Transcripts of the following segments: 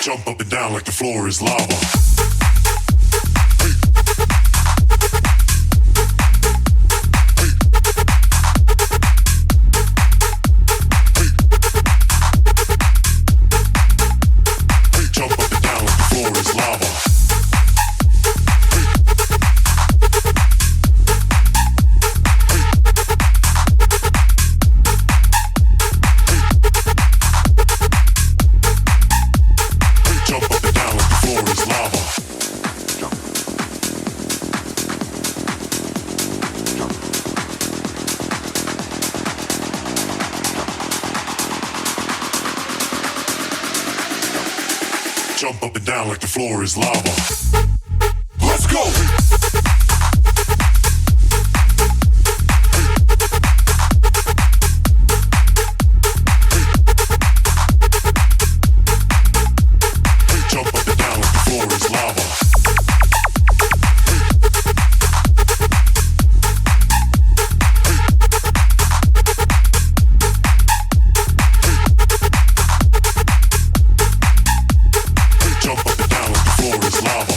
Jump up and down like the floor is lava. Jump up and down like the floor is lava. Jump up and down like the floor is lava. Jump up and down like the floor is lava. Let's go! Jump up and down like the floor is lava. Jump up and down like the floor is lava.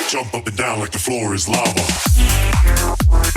Jump up and down like the floor is lava.